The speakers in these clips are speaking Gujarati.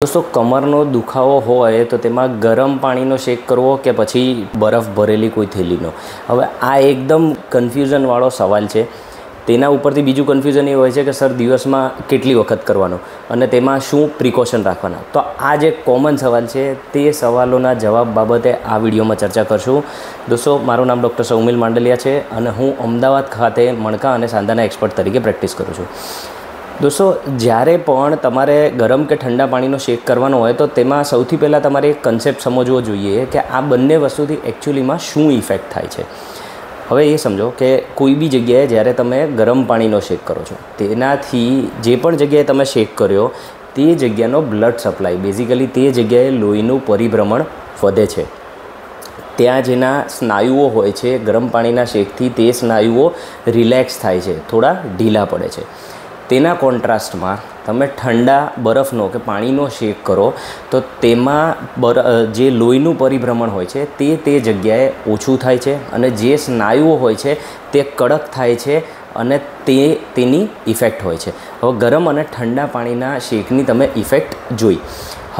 दोस्तों कमरनो दुखावो होय तो तेमां गरम पाणीनो शेक करवो के पछी बरफ भरेली कोई थेलीनो। हवे आ एकदम कन्फ्यूजनवाळो सवाल छे। तेना उपरथी बीजुं कन्फ्यूजन ए होय छे के सर दिवसमां केटली वखत करवानो अने तेमां शुं प्रिकॉशन राखवाना। तो आ जे कॉमन सवाल छे ते सवालोना जवाब बाबते आ विडियोमां चर्चा करशुं। दोस्तों मारुं नाम डॉक्टर सौमिल मांडलिया छे अने हूँ अमदावाद खाते मणका अने सांधाना एक्सपर्ट तरीके प्रेक्टिस करूँ छुं। दोस्तों જ્યારે પણ તમારે ગરમ કે ઠંડા પાણીનો શેક કરવાનો હોય તો તેમાં સૌથી પહેલાં તમારે એક કન્સેપ્ટ સમજવો જોઈએ કે આ બંને વસ્તુથી એકચ્યુઅલીમાં શું ઇફેક્ટ થાય છે। હવે એ સમજો કે કોઈ બી જગ્યાએ જ્યારે તમે ગરમ પાણીનો શેક કરો છો તેનાથી જે પણ જગ્યાએ તમે શેક કર્યો તે જગ્યાનો બ્લડ સપ્લાય બેઝિકલી તે જગ્યાએ લોહીનું પરિભ્રમણ વધે છે। ત્યાં જેના સ્નાયુઓ હોય છે ગરમ પાણીના શેકથી તે સ્નાયુઓ રિલેક્સ થાય છે, થોડા ઢીલા પડે છે। તેના કોન્ટ્રાસ્ટમાં તમે ઠંડા બરફનો કે પાણીનો શેક કરો તો તેમાં જે લોહીનું પરિભ્રમણ હોય છે તે જગ્યાએ ઓછું થાય છે અને જે સ્નાયુઓ હોય છે તે કડક થાય છે અને તેની ઇફેક્ટ હોય છે। હવે ગરમ અને ઠંડા પાણીના શેકની તમે ઇફેક્ટ જોઈ।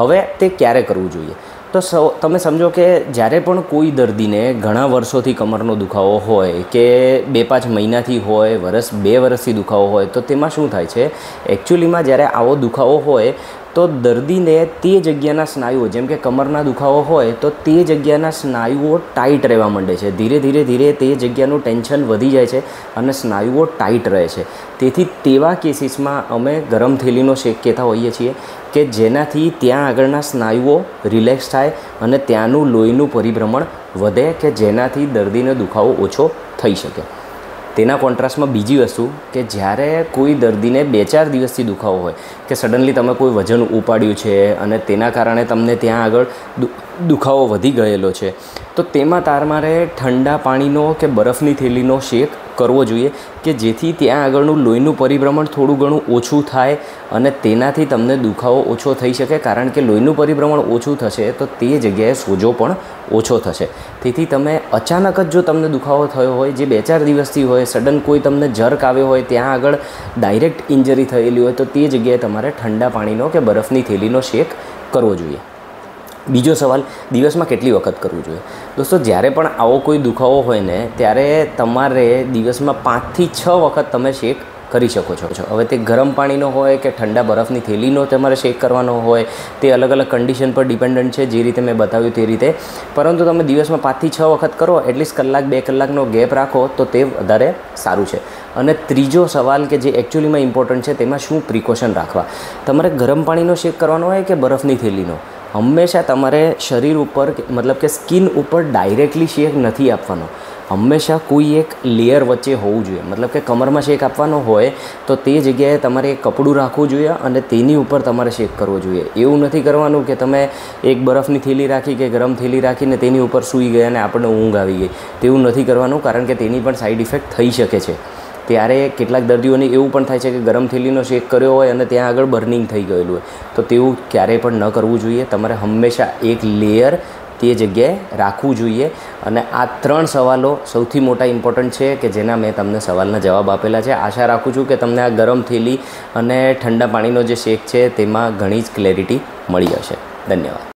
હવે તે ક્યારે કરવું જોઈએ તો તમે સમજો કે જ્યારે પણ કોઈ દર્દીને ઘણા વર્ષોથી કમરનો દુખાવો હોય કે 2-5 મહિનાથી હોય, વર્ષ 2 વર્ષથી દુખાવો હોય તો તેમાં શું થાય છે એકચ્યુઅલીમાં જ્યારે આવો દુખાવો હોય તો દર્દીને તે જગ્યાના સ્નાયુઓ જેમ કે કમરના દુખાવો હોય તો તે જગ્યાના સ્નાયુઓ ટાઈટ રહેવા માંડે છે। ધીરે ધીરે તે જગ્યાનું ટેન્શન વધી જાય છે અને સ્નાયુઓ ટાઈટ રહે છે। તેથી તેવા કેસીસમાં અમે ગરમ થેલીનો શેક કહેતા હોઈએ છીએ કે જેનાથી ત્યાં આગળના સ્નાયુઓ રિલેક્સ થાય અને ત્યાંનું લોહીનું પરિભ્રમણ વધે કે જેનાથી દર્દીનો દુખાવો ઓછો થઈ શકે। તેના કોન્ટ્રાસ્ટમાં બીજી વસ્તુ કે જ્યારે કોઈ દર્દીને 2-4 દિવસથી દુખાવો હોય કે સડનલી તમે કોઈ વજન ઉપાડ્યું છે અને તેના કારણે તમને ત્યાં આગળ દુખાવો વધી ગયેલો છે તો તેમાં તમારે ઠંડા પાણીનો કે બરફની થેલીનો શેક કરવો જોઈએ કે જેથી ત્યાં આગળનું લોહીનું પરિભ્રમણ થોડું ઘણું ઓછું થાય અને તેનાથી તમને દુખાવો ઓછો થઈ શકે। કારણ કે લોહીનું પરિભ્રમણ ઓછું થશે તો તે જગ્યાએ સોજો પણ ઓછો થશે। તેથી તમે અચાનક જ જો તમને દુખાવો થયો હોય જે 2-4 દિવસથી હોય, સડન કોઈ તમને જર્ક આવ્યો હોય, ત્યાં આગળ ડાયરેક્ટ ઇન્જરી થયેલી હોય તો તે જગ્યાએ તમારે ઠંડા પાણીનો કે બરફની થેલીનો શેક કરવો જોઈએ। બીજો સવાલ દિવસમાં કેટલી વખત કરવું જોઈએ। દોસ્તો જ્યારે પણ આવો કોઈ દુખાવો હોય ને ત્યારે તમારે દિવસમાં 5 થી 6 વખત તમે શેક કરી શકો છો। હવે તે ગરમ પાણીનો હોય કે ઠંડા બરફની થેલીનો તમારે શેક કરવાનો હોય તે અલગ અલગ કન્ડિશન પર ડિપેન્ડન્ટ છે જે રીતે મેં બતાવ્યું તે રીતે, પરંતુ તમે દિવસમાં 5 થી 6 વખત કરો એટલીસ્ટ કલાક 2 કલાકનો ગેપ રાખો તો તે વધારે સારું છે। અને ત્રીજો સવાલ કે જે એકચ્યુઅલીમાં ઇમ્પોર્ટન્ટ છે તેમાં શું પ્રિકોશન રાખવા। તમારે ગરમ પાણીનો શેક કરવાનો હોય કે બરફની થેલીનો, હંમેશા તમારે શરીર ઉપર મતલબ કે સ્કિન ઉપર ડાયરેક્ટલી શેક નથી આપવાનો। હંમેશા કોઈ એક લેયર વચ્ચે હોવું જોઈએ। મતલબ કે કમરમાં શેક આપવાનો હોય તો તે જગ્યાએ તમારે એક કપડું રાખવું જોઈએ અને તેની ઉપર તમારે શેક કરવો જોઈએ। એવું નથી કરવાનું કે તમે એક બરફની થેલી રાખી કે ગરમ થેલી રાખીને તેની ઉપર સૂઈ ગયા અને આપણને ઊંઘ આવી ગઈ, તેવું નથી કરવાનું કારણ કે તેની પણ સાઈડ ઇફેક્ટ થઈ શકે છે। ત્યારે કેટલાક દર્દીઓને એવું પણ થાય છે કે ગરમ થેલીનો શેક કર્યો હોય અને ત્યાં આગળ બર્નિંગ થઈ ગયેલું હોય, તો તેવું ક્યારેય પણ ન કરવું જોઈએ। તમારે હંમેશા એક લેયર તે જગ્યાએ રાખવું જોઈએ। અને આ 3 સવાલો સૌથી મોટા ઇમ્પોર્ટન્ટ છે કે જેના મેં તમને સવાલના જવાબ આપેલા છે। આશા રાખું છું કે તમને આ ગરમ થેલી અને ઠંડા પાણીનો જે શેક છે તેમાં ઘણી જ ક્લેરિટી મળી હશે। ધન્યવાદ।